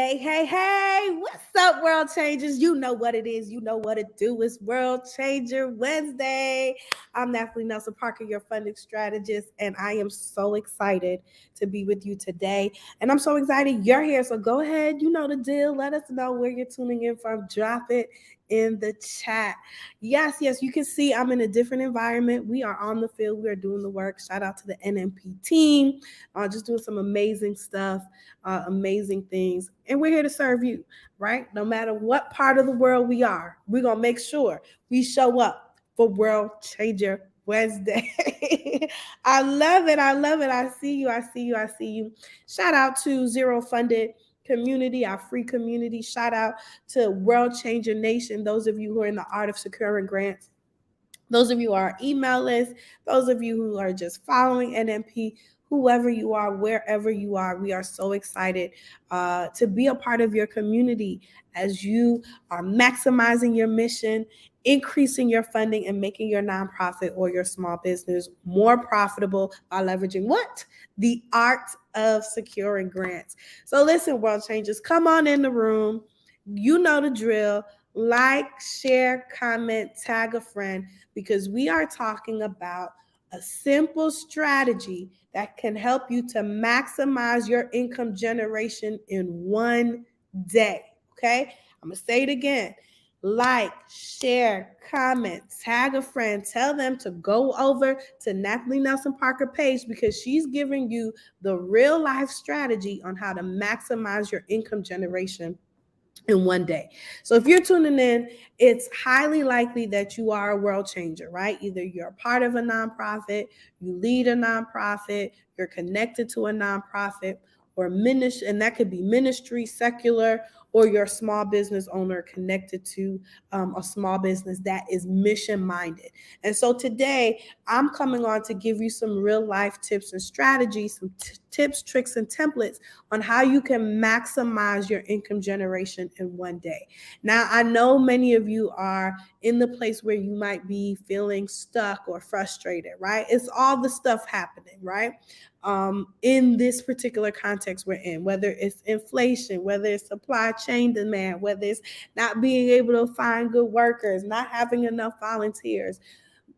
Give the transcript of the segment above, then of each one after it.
Hey, what's up, world changers? You know what it is. You know what it do. It's World Changer Wednesday. I'm Nathalie Nelson Parker, your funding strategist, and I am so excited to be with you today. And I'm so excited you're here. So go ahead, you know the deal. Let us know where you're tuning in from. Drop it in the chat. Yes, you can see I'm in a different environment. We are on the field. We are doing the work. Shout out to the NMP team. Just doing some amazing stuff, amazing things. And we're here to serve you, right? No matter what part of the world we are, we're going to make sure we show up for World Changer Wednesday. I love it. I see you. Shout out to Zero Funded Community, our free community. Shout out to World Changer Nation, those of you who are in the art of securing grants. Those of you who are email list, those of you who are just following NMP, whoever you are, wherever you are, we are so excited to be a part of your community as you are maximizing your mission, increasing your funding, and making your nonprofit or your small business more profitable by leveraging what? The art of securing grants. So listen, world changers, come on in the room. You know the drill. Like, share, comment, tag a friend, because we are talking about a simple strategy that can help you to maximize your income generation in one day. Okay? I'm going to say it again. Like, share, comment, tag a friend, tell them to go over to Nathalie Nelson Parker page because she's giving you the real life strategy on how to maximize your income generation in one day. So if you're tuning in, it's highly likely that you are a world changer, right? Either you're a part of a nonprofit, you lead a nonprofit, you're connected to a nonprofit, or ministry, and that could be ministry, secular, or you're a small business owner connected to a small business that is mission minded. And so today I'm coming on to give you some real life tips and strategies, some tips, tricks, and templates on how you can maximize your income generation in one day. Now, I know many of you are in the place where you might be feeling stuck or frustrated, right? It's all the stuff happening, right? In this particular context we're in, whether it's inflation, whether it's supply chain demand, whether it's not being able to find good workers, not having enough volunteers.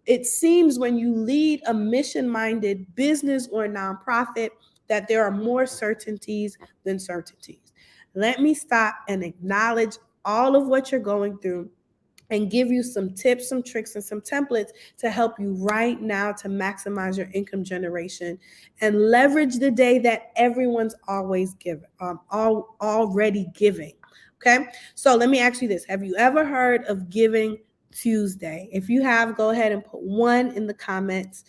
It seems when you lead a mission-minded business or nonprofit that there are more certainties than certainties. Let me stop and acknowledge all of what you're going through and give you some tips, some tricks, and some templates to help you right now to maximize your income generation and leverage the day that everyone's always giving, already giving. Okay, so let me ask you this: have you ever heard of Giving Tuesday? If you have, go ahead and put one in the comments.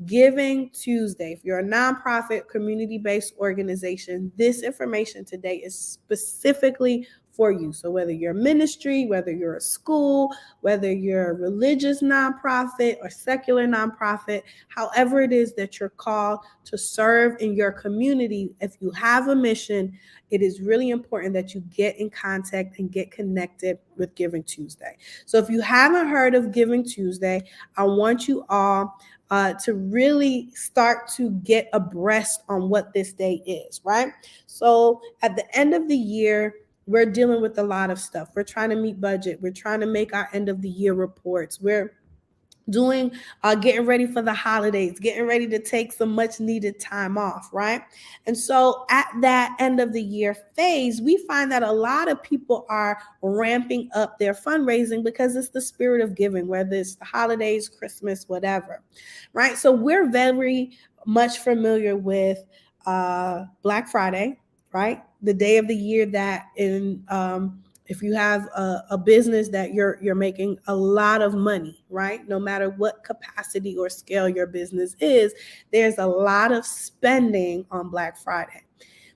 Giving Tuesday. If you're a nonprofit, community-based organization, this information today is specifically for you. So whether you're a ministry, whether you're a school, whether you're a religious nonprofit or secular nonprofit, however it is that you're called to serve in your community, if you have a mission, it is really important that you get in contact and get connected with Giving Tuesday. So if you haven't heard of Giving Tuesday, I want you all to really start to get abreast on what this day is, right? So at the end of the year, we're dealing with a lot of stuff. We're trying to meet budget. We're trying to make our end of the year reports. We're doing getting ready for the holidays, getting ready to take some much needed time off, right? And so at that end of the year phase, we find that a lot of people are ramping up their fundraising because it's the spirit of giving, whether it's the holidays, Christmas, whatever, right? So we're very much familiar with Black Friday, right? The day of the year that if you have a business that you're making a lot of money, right? No matter what capacity or scale your business is, there's a lot of spending on Black Friday.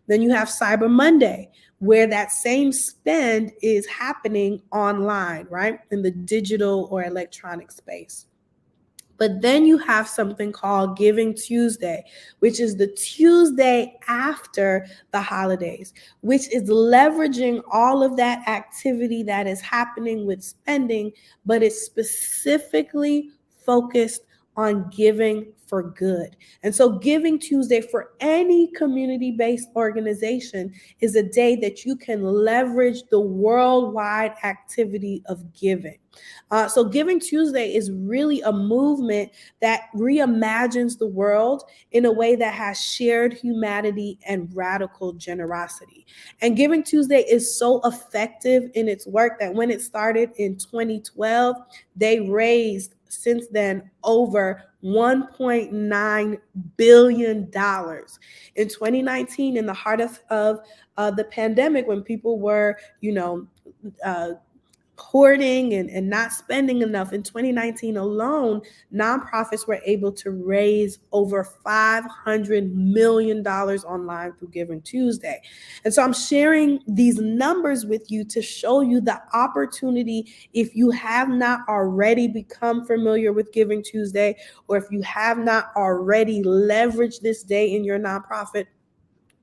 Then you have Cyber Monday, where that same spend is happening online, right? In the digital or electronic space. But then you have something called Giving Tuesday, which is the Tuesday after the holidays, which is leveraging all of that activity that is happening with spending, but it's specifically focused on giving for good. And so, Giving Tuesday for any community based organization is a day that you can leverage the worldwide activity of giving. So, Giving Tuesday is really a movement that reimagines the world in a way that has shared humanity and radical generosity. And Giving Tuesday is so effective in its work that when it started in 2012, they raised since then over $1.9 billion. In 2019, in the heart of the pandemic, when people were, uh, hoarding and not spending enough, in 2019 alone, nonprofits were able to raise over $500 million online through Giving Tuesday. And so I'm sharing these numbers with you to show you the opportunity. If you have not already become familiar with Giving Tuesday, or if you have not already leveraged this day in your nonprofit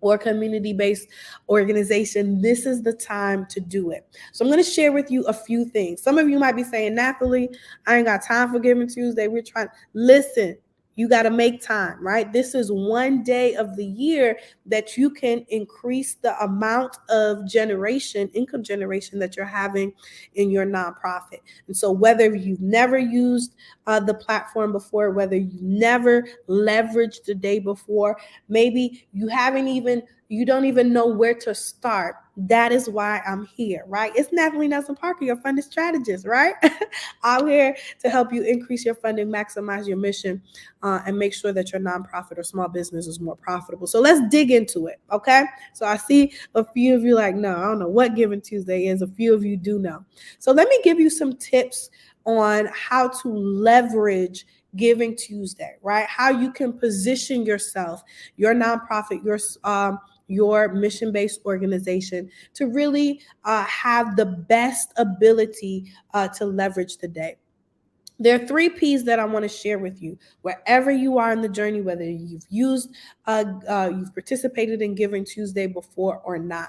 or community-based organization, this is the time to do it. So I'm going to share with you a few things. Some of you might be saying, Nathalie, I ain't got time for Giving Tuesday. We're trying. Listen, you got to make time, right? This is one day of the year that you can increase the amount of income generation that you're having in your nonprofit. And so whether you've never used the platform before, whether you've never leveraged the day before, maybe you don't even know where to start. That is why I'm here, right? It's Nathalie Nelson Parker, your funding strategist, right? I'm here to help you increase your funding, maximize your mission, and make sure that your nonprofit or small business is more profitable. So let's dig into it, okay? So I see a few of you like, no, I don't know what Giving Tuesday is. A few of you do know. So let me give you some tips on how to leverage Giving Tuesday, right? How you can position yourself, your nonprofit, your mission-based organization to really have the best ability to leverage the day. There are 3 P's that I want to share with you. Wherever you are in the journey, whether you've participated in Giving Tuesday before or not,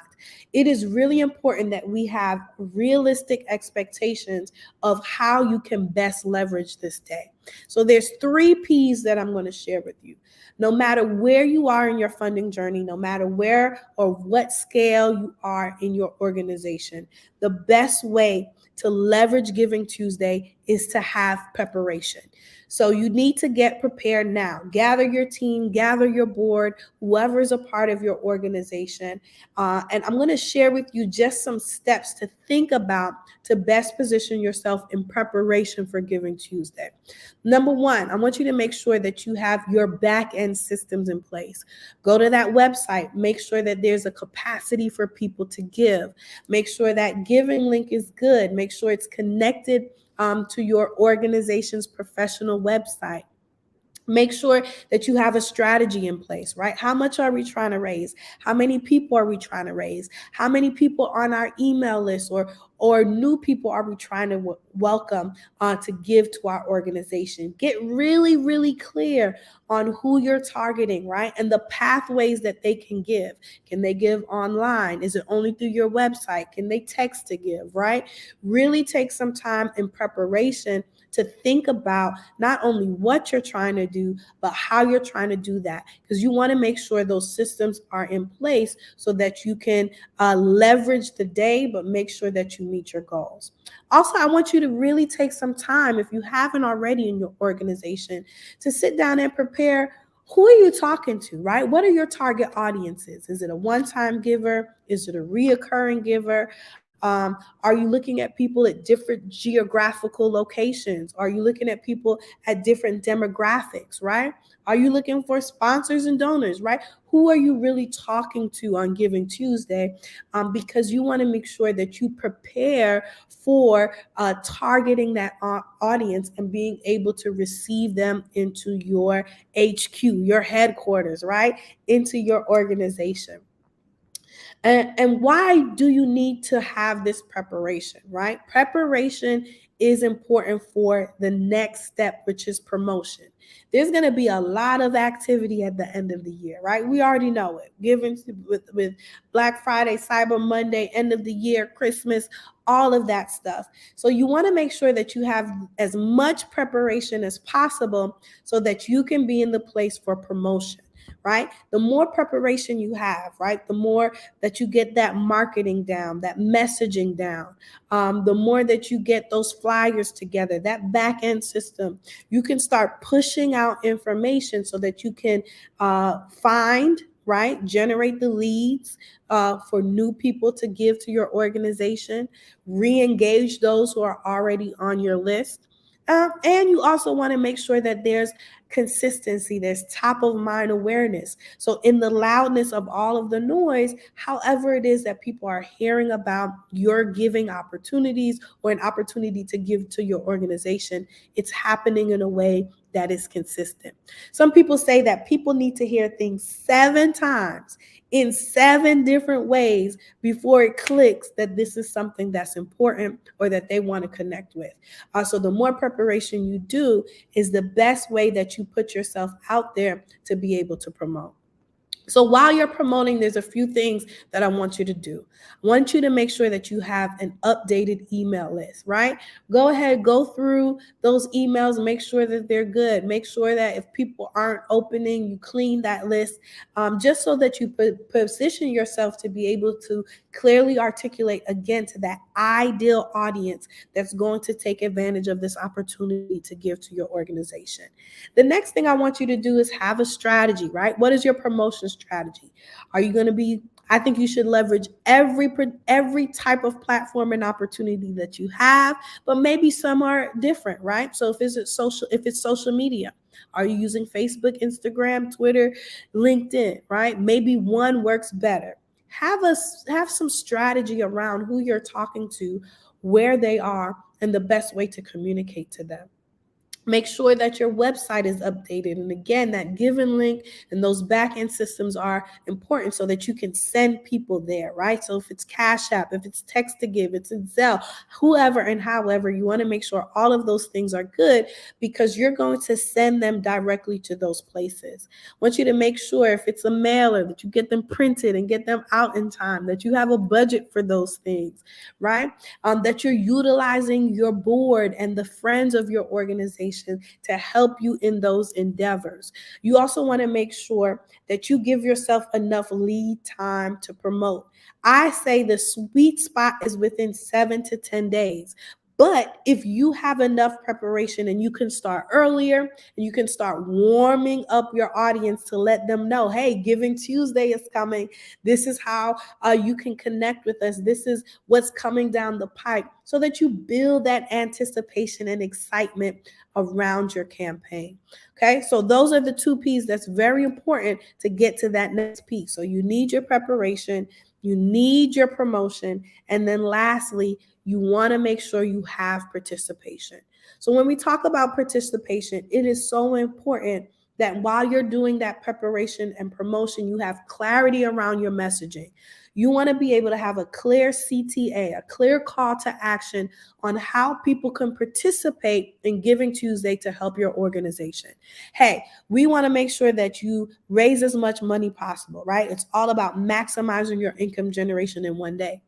it is really important that we have realistic expectations of how you can best leverage this day. So there's 3 P's that I'm going to share with you. No matter where you are in your funding journey, no matter where or what scale you are in your organization, the best way to leverage Giving Tuesday is to have preparation. So you need to get prepared now. Gather your team, gather your board, whoever is a part of your organization. And I'm going to share with you just some steps to think about to best position yourself in preparation for Giving Tuesday. Number 1, I want you to make sure that you have your back end systems in place. Go to that website. Make sure that there's a capacity for people to give. Make sure that giving link is good. Make sure it's connected to your organization's professional website. Make sure that you have a strategy in place, right? How much are we trying to raise? How many people are we trying to raise? How many people on our email list or new people are we trying to welcome to give to our organization? Get really, really clear on who you're targeting, right? And the pathways that they can give. Can they give online? Is it only through your website? Can they text to give, right? Really take some time in preparation to think about not only what you're trying to do, but how you're trying to do that. Because you want to make sure those systems are in place so that you can leverage the day, but make sure that you meet your goals. Also, I want you to really take some time, if you haven't already in your organization, to sit down and prepare. Who are you talking to, right? What are your target audiences? Is it a one-time giver? Is it a reoccurring giver? Are you looking at people at different geographical locations? Are you looking at people at different demographics, right? Are you looking for sponsors and donors, right? Who are you really talking to on Giving Tuesday? Because you want to make sure that you prepare for targeting that audience and being able to receive them into your HQ, your headquarters, right? Into your organization. And why do you need to have this preparation, right? Preparation is important for the next step, which is promotion. There's going to be a lot of activity at the end of the year, right? We already know it. Given with Black Friday, Cyber Monday, end of the year, Christmas, all of that stuff. So you want to make sure that you have as much preparation as possible so that you can be in the place for promotion, right? The more preparation you have, right, the more that you get that marketing down, that messaging down, the more that you get those flyers together, that back end system, you can start pushing out information so that you can find, right, generate the leads for new people to give to your organization, re-engage those who are already on your list. And you also want to make sure that there's consistency, there's top of mind awareness. So, in the loudness of all of the noise, however it is that people are hearing about your giving opportunities or an opportunity to give to your organization, it's happening in a way that is consistent. Some people say that people need to hear things 7 times in 7 different ways before it clicks that this is something that's important or that they want to connect with. So the more preparation you do is the best way that you put yourself out there to be able to promote. So while you're promoting, there's a few things that I want you to do. I want you to make sure that you have an updated email list, right? Go ahead, go through those emails, make sure that they're good. Make sure that if people aren't opening, you clean that list, just so that you position yourself to be able to clearly articulate again to that ideal audience that's going to take advantage of this opportunity to give to your organization. The next thing I want you to do is have a strategy, right? What is your promotion strategy? Are you going to be I think you should leverage every type of platform and opportunity that you have, but maybe some are different, right? So if it's social media, are you using Facebook, Instagram, Twitter, LinkedIn, right? Maybe one works better. Have some strategy around who you're talking to, where they are, and the best way to communicate to them. Make sure that your website is updated. And again, that given link and those back end systems are important so that you can send people there, right? So if it's Cash App, if it's text to give, it's in Zelle, whoever and however, you want to make sure all of those things are good because you're going to send them directly to those places. I want you to make sure if it's a mailer that you get them printed and get them out in time, that you have a budget for those things, right? That you're utilizing your board and the friends of your organization to help you in those endeavors. You also want to make sure that you give yourself enough lead time to promote. I say the sweet spot is within 7 to 10 days. But if you have enough preparation and you can start earlier and you can start warming up your audience to let them know, hey, Giving Tuesday is coming. This is how you can connect with us. This is what's coming down the pipe so that you build that anticipation and excitement around your campaign. Okay, so those are the 2 P's that's very important to get to that next P. So you need your preparation, you need your promotion, and then lastly, you want to make sure you have participation. So when we talk about participation, it is so important that while you're doing that preparation and promotion, you have clarity around your messaging. You want to be able to have a clear CTA, a clear call to action on how people can participate in Giving Tuesday to help your organization. Hey, we want to make sure that you raise as much money possible, right? It's all about maximizing your income generation in one day.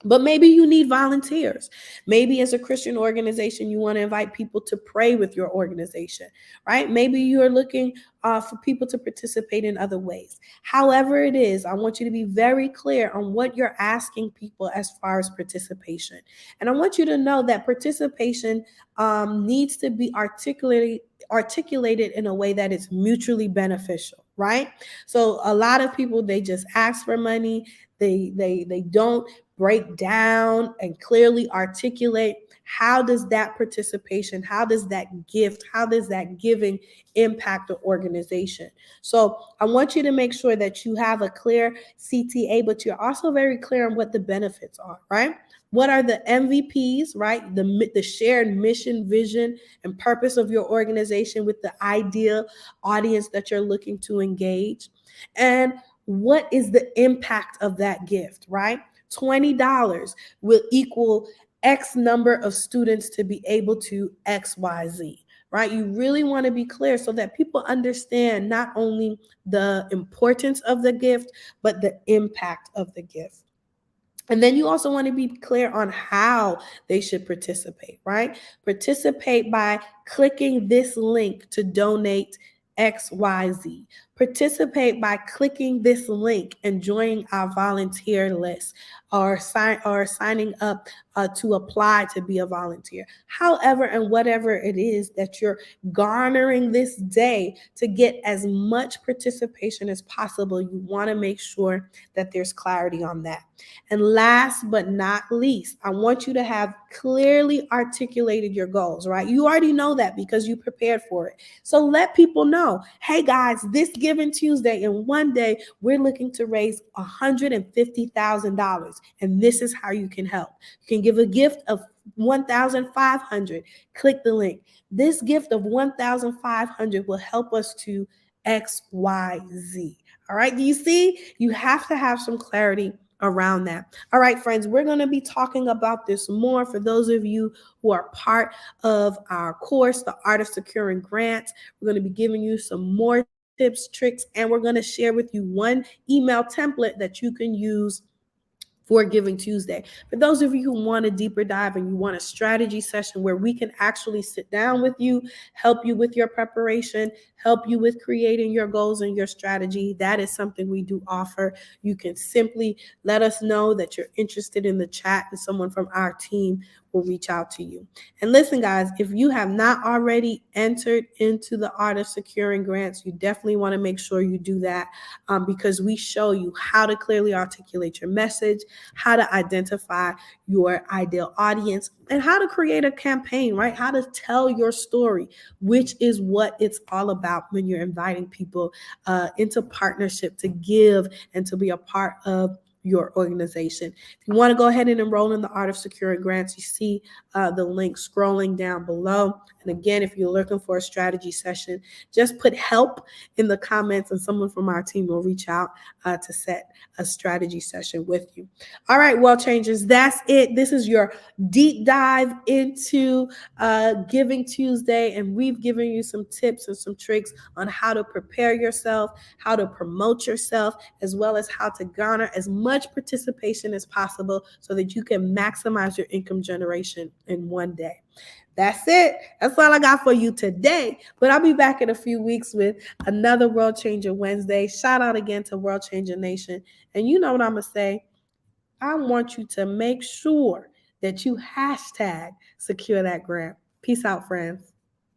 But maybe you need volunteers. Maybe as a Christian organization, you want to invite people to pray with your organization, right? Maybe you're looking for people to participate in other ways. However it is, I want you to be very clear on what you're asking people as far as participation. And I want you to know that participation needs to be articulated in a way that is mutually beneficial, right? So a lot of people, they just ask for money. They don't break down and clearly articulate how does that participation, how does that gift, how does that giving impact the organization. So I want you to make sure that you have a clear CTA, but you're also very clear on what the benefits are, right? What are the MVPs, right? The shared mission, vision, and purpose of your organization with the ideal audience that you're looking to engage. And what is the impact of that gift, right? $20 will equal X number of students to be able to XYZ, right? You really want to be clear so that people understand not only the importance of the gift, but the impact of the gift. And then you also want to be clear on how they should participate, right? Participate by clicking this link to donate XYZ. Participate by clicking this link and joining our volunteer list or signing up to apply to be a volunteer. However, and whatever it is that you're garnering this day to get as much participation as possible, you want to make sure that there's clarity on that. And last but not least, I want you to have clearly articulated your goals, right? You already know that because you prepared for it. So let people know, hey guys, this Giving Tuesday, in one day, we're looking to raise $150,000. And this is how you can help. You can give a gift of $1,500. Click the link. This gift of $1,500 will help us to XYZ. All right. Do you see? You have to have some clarity around that. All right, friends, we're going to be talking about this more for those of you who are part of our course, The Art of Securing Grants. We're going to be giving you some more tips, tricks, and we're going to share with you one email template that you can use for Giving Tuesday. For those of you who want a deeper dive and you want a strategy session where we can actually sit down with you, help you with your preparation, help you with creating your goals and your strategy, that is something we do offer. You can simply let us know that you're interested in the chat, and someone from our team will reach out to you. And listen, guys, if you have not already entered into the Art of Securing Grants, you definitely want to make sure you do that because we show you how to clearly articulate your message, how to identify your ideal audience, and how to create a campaign, right? How to tell your story, which is what it's all about when you're inviting people into partnership to give and to be a part of your organization. If you want to go ahead and enroll in the Art of Securing Grants, you see the link scrolling down below. And again, if you're looking for a strategy session, just put help in the comments and someone from our team will reach out to set a strategy session with you. All right, World Changers, that's it. This is your deep dive into Giving Tuesday, and we've given you some tips and some tricks on how to prepare yourself, how to promote yourself, as well as how to garner as much participation as possible so that you can maximize your income generation in one day. That's it. That's all I got for you today. But I'll be back in a few weeks with another World Changer Wednesday. Shout out again to World Changer Nation. And you know what I'm going to say? I want you to make sure that you hashtag secure that grant. Peace out, friends.